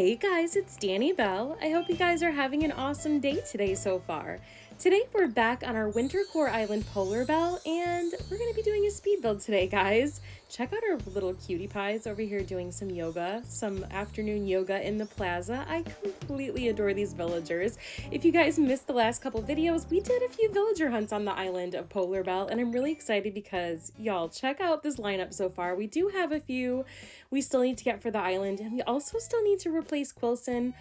Hey guys, it's Danny Bell. I hope you guys are having an awesome day today so far. Today we're back on our Wintercore island Polarbelle, and we're going to be doing a speed build today, guys. Check out our little cutie pies over here doing some yoga, some afternoon yoga in the plaza. I completely adore these villagers. If you guys missed the last couple videos, we did a few villager hunts on the island of Polarbelle, and I'm really excited because, y'all, check out this lineup so far. We do have a few we still need to get for the island, and we also still need to replace Quilson.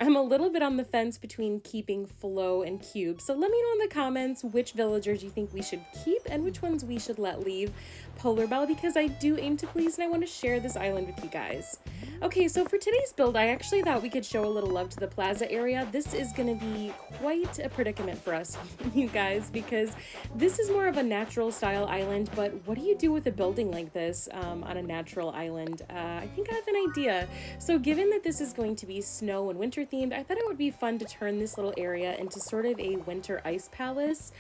I'm a little bit on the fence between keeping Flo and Cube, so let me know in the comments which villagers you think we should keep and which ones we should let leave Polarbelle, because I do aim to please and I want to share this island with you guys. Okay, so for today's build, I actually thought we could show a little love to the plaza area. This is going to be quite a predicament for us, you guys, because this is more of a natural style island, but what do you do with a building like this on a natural island? I think I have an idea. So given that this is going to be snow and winter themed, I thought it would be fun to turn this little area into sort of a winter ice palace.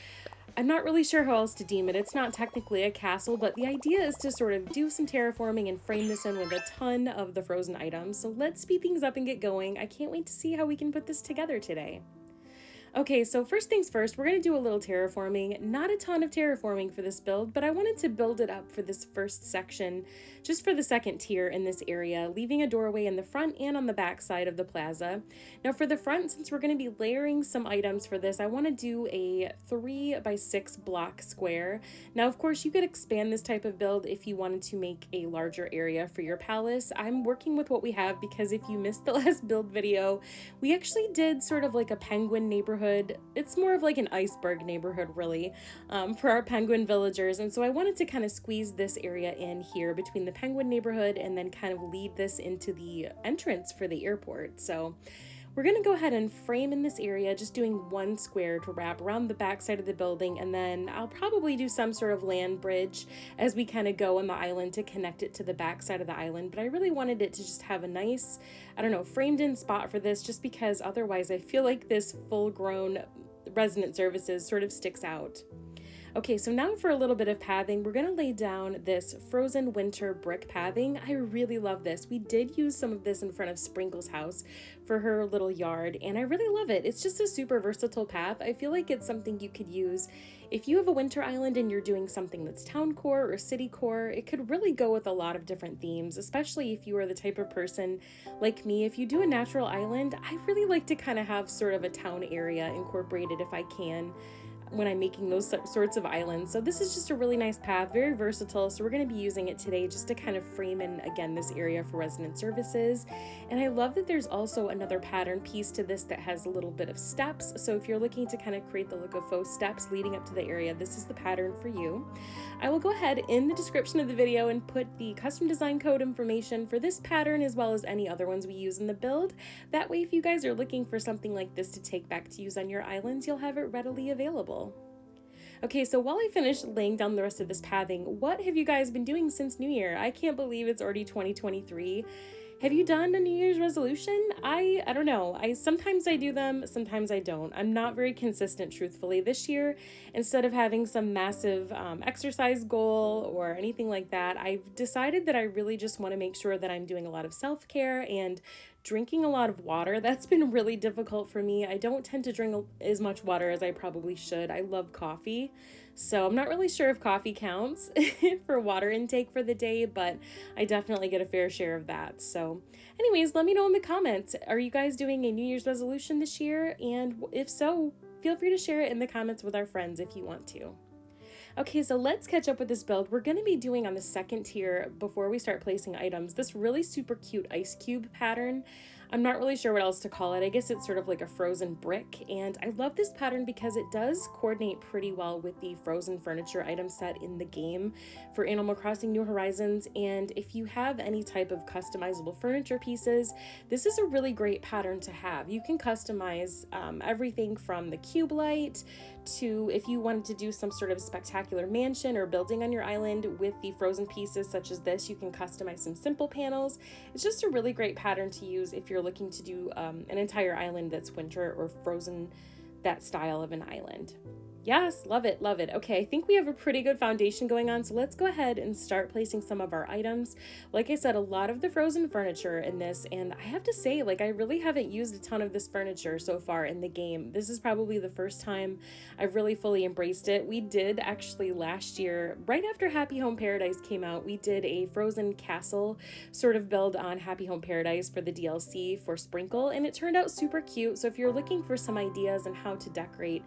I'm not really sure how else to deem it. It's not technically a castle, but the idea is to sort of do some terraforming and frame this in with a ton of the frozen items. So let's speed things up and get going. I can't wait to see how we can put this together today. Okay, so first things first, we're going to do a little terraforming. Not a ton of terraforming for this build, but I wanted to build it up for this first section, just for the second tier in this area, leaving a doorway in the front and on the back side of the plaza. Now for the front, since we're going to be layering some items for this, I want to do a 3x6 block square. Now, of course, you could expand this type of build if you wanted to make a larger area for your palace. I'm working with what we have because if you missed the last build video, we actually did sort of like a penguin neighborhood. It's more of like an iceberg neighborhood, really, for our penguin villagers. And so I wanted to kind of squeeze this area in here between the penguin neighborhood and then kind of lead this into the entrance for the airport. So we're going to go ahead and frame in this area, just doing one square to wrap around the back side of the building, and then I'll probably do some sort of land bridge as we kind of go on the island to connect it to the back side of the island. But I really wanted it to just have a nice, I don't know, framed in spot for this, just because otherwise I feel like this full-grown resident services sort of sticks out. Okay, so now for a little bit of pathing, we're going to lay down this frozen winter brick pathing. I really love this. We did use some of this in front of Sprinkle's house for her little yard, and I really love it. It's just a super versatile path. I feel like it's something you could use if you have a winter island and you're doing something that's town core or city core. It could really go with a lot of different themes, especially if you are the type of person like me. If you do a natural island, I really like to kind of have sort of a town area incorporated if I can, when I'm making those sorts of islands. So this is just a really nice path, very versatile. So we're going to be using it today just to kind of frame in, again, this area for resident services. And I love that there's also another pattern piece to this that has a little bit of steps. So if you're looking to kind of create the look of faux steps leading up to the area, this is the pattern for you. I will go ahead in the description of the video and put the custom design code information for this pattern as well as any other ones we use in the build. That way, if you guys are looking for something like this to take back to use on your islands, you'll have it readily available. Okay, so while I finish laying down the rest of this pathing, what have you guys been doing since New Year? I can't believe it's already 2023. Have you done a New Year's resolution? I don't know. Sometimes I do them, sometimes I don't. I'm not very consistent, truthfully. This year, instead of having some massive exercise goal or anything like that, I've decided that I really just want to make sure that I'm doing a lot of self-care and drinking a lot of water. That's been really difficult for me. I don't tend to drink as much water as I probably should. I love coffee, so I'm not really sure if coffee counts for water intake for the day, but I definitely get a fair share of that. So anyways, let me know in the comments. Are you guys doing a New Year's resolution this year? And if so, feel free to share it in the comments with our friends if you want to. Okay, so let's catch up with this build. We're going to be doing on the second tier, before we start placing items, this really super cute ice cube pattern. I'm not really sure what else to call it. I guess it's sort of like a frozen brick, and I love this pattern because it does coordinate pretty well with the frozen furniture item set in the game for Animal Crossing New Horizons. And if you have any type of customizable furniture pieces, this is a really great pattern to have. You can customize everything from the cube light to, if you wanted to do some sort of spectacular mansion or building on your island with the frozen pieces such as this, you can customize some simple panels. It's just a really great pattern to use if you're looking to do an entire island that's winter or frozen, that style of an island. Yes, love it, love it. Okay, I think we have a pretty good foundation going on, so let's go ahead and start placing some of our items. Like I said, a lot of the frozen furniture in this, and I have to say, like, I really haven't used a ton of this furniture so far in the game. This is probably the first time I've really fully embraced it. We did actually last year, right after Happy Home Paradise came out, we did a frozen castle sort of build on Happy Home Paradise for the DLC for Sprinkle, and it turned out super cute. So if you're looking for some ideas on how to decorate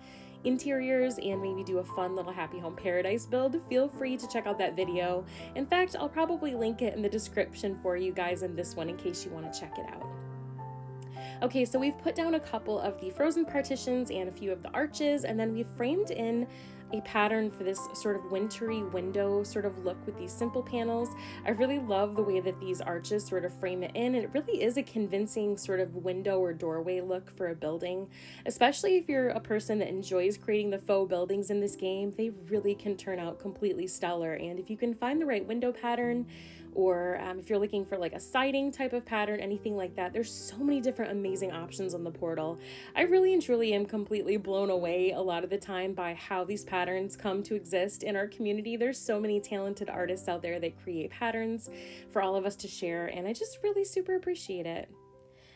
interiors and maybe do a fun little Happy Home Paradise build, feel free to check out that video. In fact, I'll probably link it in the description for you guys in this one in case you want to check it out. Okay, so we've put down a couple of the frozen partitions and a few of the arches, and then we've framed in a pattern for this sort of wintry window sort of look with these simple panels. I really love the way that these arches sort of frame it in. It really is a convincing sort of window or doorway look for a building, especially if you're a person that enjoys creating the faux buildings in this game. They really can turn out completely stellar, and if you can find the right window pattern, or if you're looking for like a siding type of pattern, anything like that, there's so many different amazing options on the portal. I really and truly am completely blown away a lot of the time by how these patterns come to exist in our community. There's so many talented artists out there that create patterns for all of us to share, and I just really super appreciate it.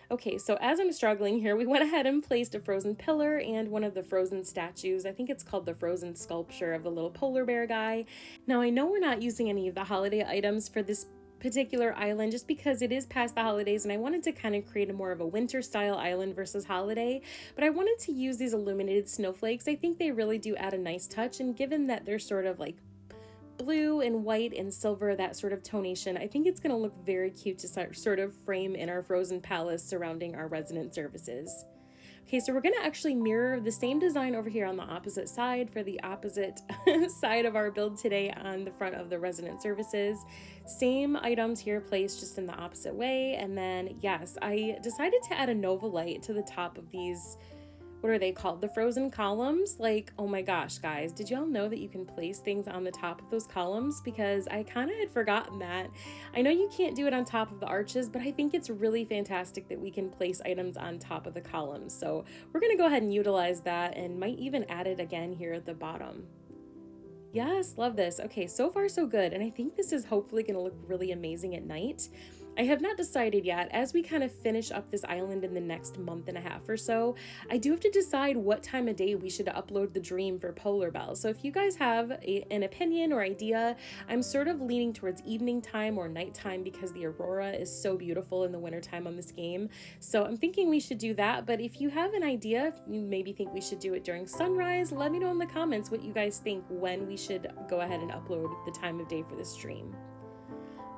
Okay, so as I'm struggling here, we went ahead and placed a frozen pillar and one of the frozen statues. I think it's called the frozen sculpture of the little polar bear guy. Now, I know we're not using any of the holiday items for this particular island just because it is past the holidays, and I wanted to kind of create a more of a winter style island versus holiday, but I wanted to use these illuminated snowflakes. I think they really do add a nice touch, and given that they're sort of like blue and white and silver, that sort of tonation, I think it's going to look very cute to sort of frame in our frozen palace surrounding our resident services. Okay, so we're going to actually mirror the same design over here on the opposite side for the opposite side of our build today on the front of the resident services. Same items here placed just in the opposite way. And then, yes, I decided to add a Nova light to the top of these, what are they called? The frozen columns. Like, oh my gosh, guys, did y'all know that you can place things on the top of those columns? Because I kind of had forgotten that. I know you can't do it on top of the arches, but I think it's really fantastic that we can place items on top of the columns. So we're going to go ahead and utilize that, and might even add it again here at the bottom. Yes, love this. Okay, so far so good. And I think this is hopefully going to look really amazing at night. I have not decided yet. As we kind of finish up this island in the next month and a half or so, I do have to decide what time of day we should upload the dream for Polarbelle. So if you guys have an opinion or idea, I'm sort of leaning towards evening time or nighttime because the aurora is so beautiful in the wintertime on this game. So I'm thinking we should do that. But if you have an idea, if you maybe think we should do it during sunrise, let me know in the comments what you guys think when we should go ahead and upload the time of day for this stream.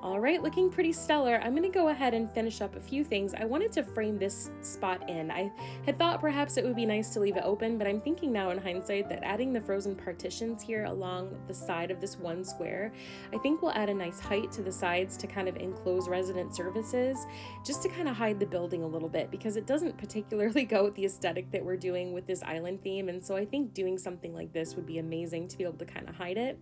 All right, looking pretty stellar. I'm gonna go ahead and finish up a few things. I wanted to frame this spot in. I had thought perhaps it would be nice to leave it open, but I'm thinking now in hindsight that adding the frozen partitions here along the side of this one square, I think will add a nice height to the sides to kind of enclose resident services, just to kind of hide the building a little bit, because it doesn't particularly go with the aesthetic that we're doing with this island theme. And so I think doing something like this would be amazing to be able to kind of hide it.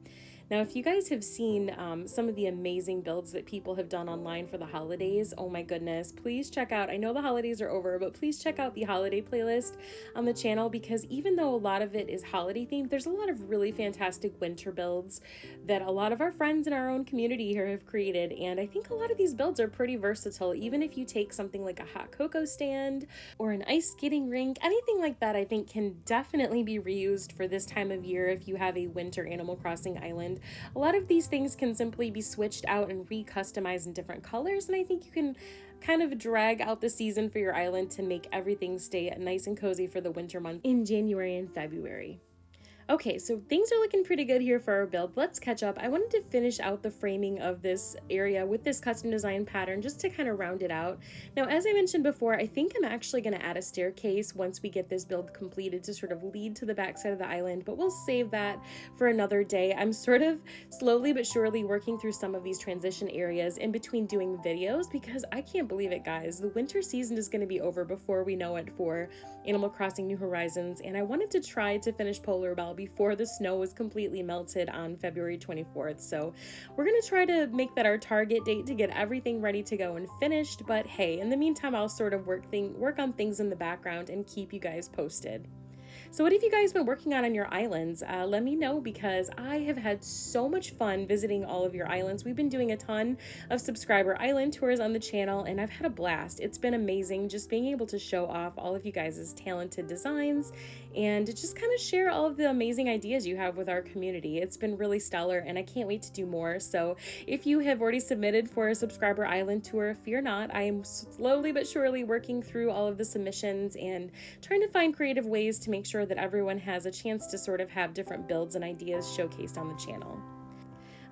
Now, if you guys have seen some of the amazing builds that people have done online for the holidays, oh my goodness, please check out, I know the holidays are over, but please check out the holiday playlist on the channel, because even though a lot of it is holiday themed, there's a lot of really fantastic winter builds that a lot of our friends in our own community here have created. And I think a lot of these builds are pretty versatile. Even if you take something like a hot cocoa stand or an ice skating rink, anything like that I think can definitely be reused for this time of year if you have a winter Animal Crossing island. A lot of these things can simply be switched out and re-customized in different colors, and I think you can kind of drag out the season for your island to make everything stay nice and cozy for the winter month in January and February. Okay, so things are looking pretty good here for our build. Let's catch up. I wanted to finish out the framing of this area with this custom design pattern just to kind of round it out. Now, as I mentioned before, I think I'm actually going to add a staircase once we get this build completed to sort of lead to the backside of the island, but we'll save that for another day. I'm sort of slowly but surely working through some of these transition areas in between doing videos, because I can't believe it, guys. The winter season is going to be over before we know it for Animal Crossing New Horizons, and I wanted to try to finish Polarbelle before the snow was completely melted on February 24th. So we're going to try to make that our target date to get everything ready to go and finished. But hey, in the meantime, I'll sort of work on things in the background and keep you guys posted. So what have you guys been working on your islands? Let me know, because I have had so much fun visiting all of your islands. We've been doing a ton of subscriber island tours on the channel, and I've had a blast. It's been amazing just being able to show off all of you guys' talented designs and just kind of share all of the amazing ideas you have with our community. It's been really stellar, and I can't wait to do more. So if you have already submitted for a subscriber island tour, fear not. I am slowly but surely working through all of the submissions and trying to find creative ways to make sure that everyone has a chance to sort of have different builds and ideas showcased on the channel.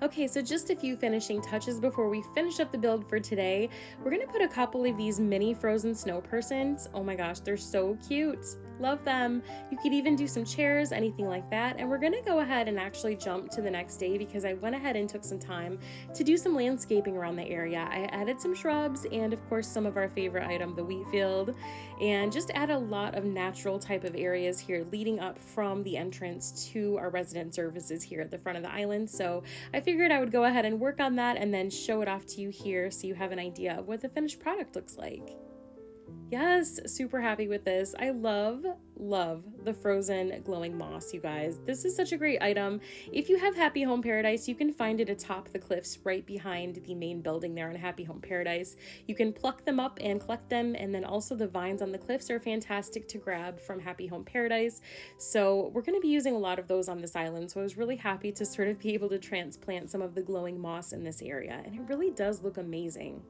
Okay, so just a few finishing touches before we finish up the build for today. We're gonna put a couple of these mini frozen snow persons. Oh my gosh, they're so cute. Love them. You could even do some chairs, anything like that. And we're gonna go ahead and actually jump to the next day, because I went ahead and took some time to do some landscaping around the area. I added some shrubs and of course some of our favorite item, the wheat field, and just add a lot of natural type of areas here leading up from the entrance to our resident services here at the front of the island. So I figured I would go ahead and work on that and then show it off to you here so you have an idea of what the finished product looks like. Yes, super happy with this. I love the frozen glowing moss, you guys. This is such a great item. If you have Happy Home Paradise, you can find it atop the cliffs right behind the main building there in Happy Home Paradise. You can pluck them up and collect them, and then also the vines on the cliffs are fantastic to grab from Happy Home Paradise. So we're going to be using a lot of those on this island, so I was really happy to sort of be able to transplant some of the glowing moss in this area, and it really does look amazing.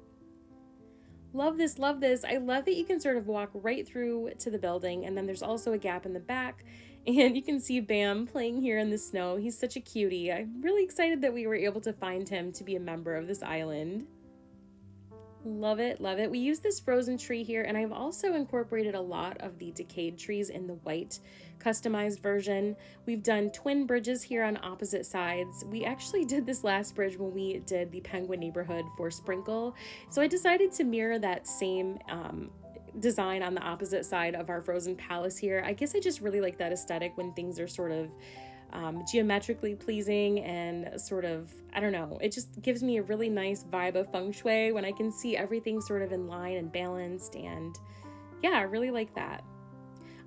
Love this, love this. I love that you can sort of walk right through to the building, and then there's also a gap in the back, and you can see Bam playing here in the snow. He's such a cutie. I'm really excited that we were able to find him to be a member of this island. Love it, love it. We use this frozen tree here, and I've also incorporated a lot of the decayed trees in the white customized version. We've done twin bridges here on opposite sides. We actually did this last bridge when we did the penguin neighborhood for Sprinkle, so I decided to mirror that same design on the opposite side of our frozen palace here. I guess I just really like that aesthetic when things are sort of geometrically pleasing and sort of, I don't know, it just gives me a really nice vibe of feng shui when I can see everything sort of in line and balanced, and yeah, I really like that.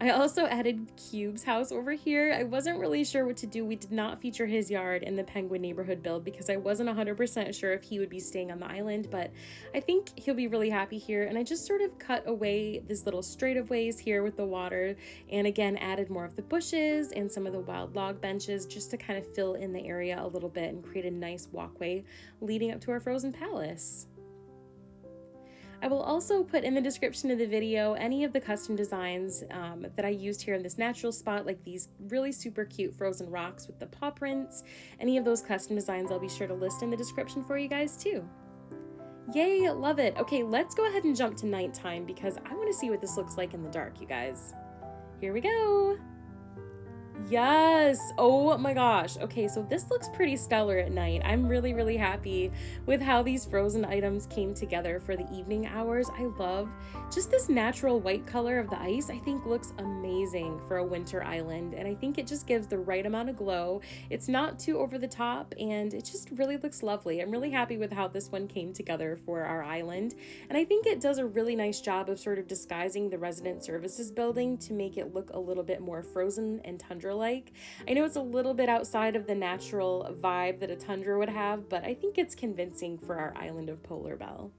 I also added Cube's house over here. I wasn't really sure what to do. We did not feature his yard in the penguin neighborhood build because I wasn't 100% sure if he would be staying on the island, but I think he'll be really happy here. And I just sort of cut away this little straight of ways here with the water, and again added more of the bushes and some of the wild log benches just to kind of fill in the area a little bit and create a nice walkway leading up to our frozen palace. I will also put in the description of the video any of the custom designs that I used here in this natural spot, like these really super cute frozen rocks with the paw prints. Any of those custom designs I'll be sure to list in the description for you guys too. Yay, love it. Okay, let's go ahead and jump to nighttime because I want to see what this looks like in the dark, you guys. Here we go. Yes, oh my gosh. Okay, so this looks pretty stellar at night. I'm really happy with how these frozen items came together for the evening hours. I love just this natural white color of the ice. I think looks amazing for a winter island, and I think it just gives the right amount of glow. It's not too over the top, and it just really looks lovely. I'm really happy with how this one came together for our island, and I think it does a really nice job of sort of disguising the resident services building to make it look a little bit more frozen and tundra like. I know it's a little bit outside of the natural vibe that a tundra would have, but I think it's convincing for our island of Polarbelle.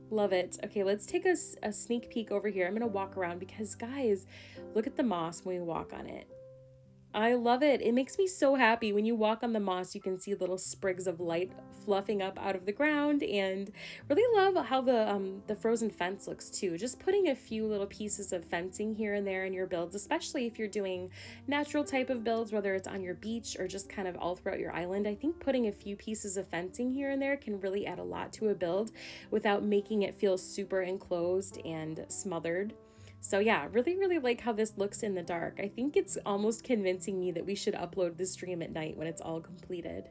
Love it. Okay, let's take a sneak peek over here. I'm going to walk around because, guys, look at the moss when we walk on it. I love it. It makes me so happy. When you walk on the moss, you can see little sprigs of light fluffing up out of the ground, and really love how the frozen fence looks too. Just putting a few little pieces of fencing here and there in your builds, especially if you're doing natural type of builds, whether it's on your beach or just kind of all throughout your island. I think putting a few pieces of fencing here and there can really add a lot to a build without making it feel super enclosed and smothered. So yeah, really like how this looks in the dark. I think it's almost convincing me that we should upload this stream at night when it's all completed.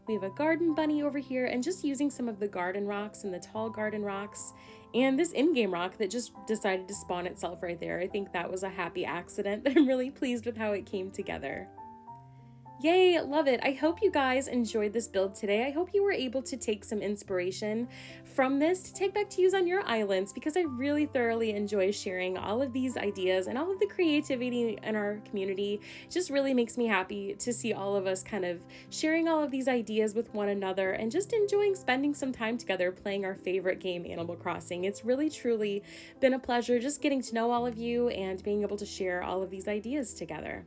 We have a garden bunny over here, and just using some of the garden rocks and the tall garden rocks and this in-game rock that just decided to spawn itself right there. I think that was a happy accident, but I'm really pleased with how it came together. Yay, love it. I hope you guys enjoyed this build today. I hope you were able to take some inspiration from this to take back to use on your islands, because I really thoroughly enjoy sharing all of these ideas and all of the creativity in our community. It just really makes me happy to see all of us kind of sharing all of these ideas with one another and just enjoying spending some time together playing our favorite game, Animal Crossing. It's really truly been a pleasure just getting to know all of you and being able to share all of these ideas together.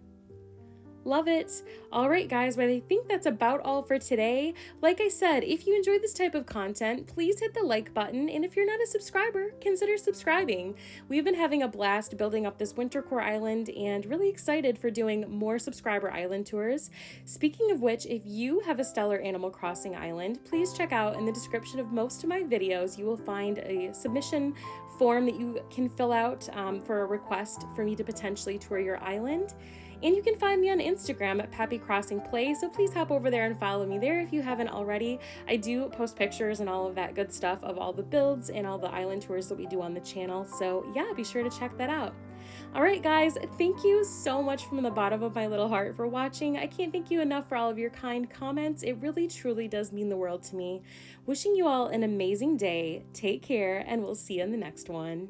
Love it. All right, guys, well, I think that's about all for today. Like I said, if you enjoy this type of content, please hit the like button. And if you're not a subscriber, consider subscribing. We've been having a blast building up this Wintercore island and really excited for doing more subscriber island tours. Speaking of which, if you have a stellar Animal Crossing island, please check out in the description of most of my videos. You will find a submission form that you can fill out for a request for me to potentially tour your island. And you can find me on Instagram at Peppy Crossing Play, so please hop over there and follow me there if you haven't already. I do post pictures and all of that good stuff of all the builds and all the island tours that we do on the channel, so yeah, be sure to check that out. All right, guys, thank you so much from the bottom of my little heart for watching. I can't thank you enough for all of your kind comments. It really, truly does mean the world to me. Wishing you all an amazing day. Take care, and we'll see you in the next one.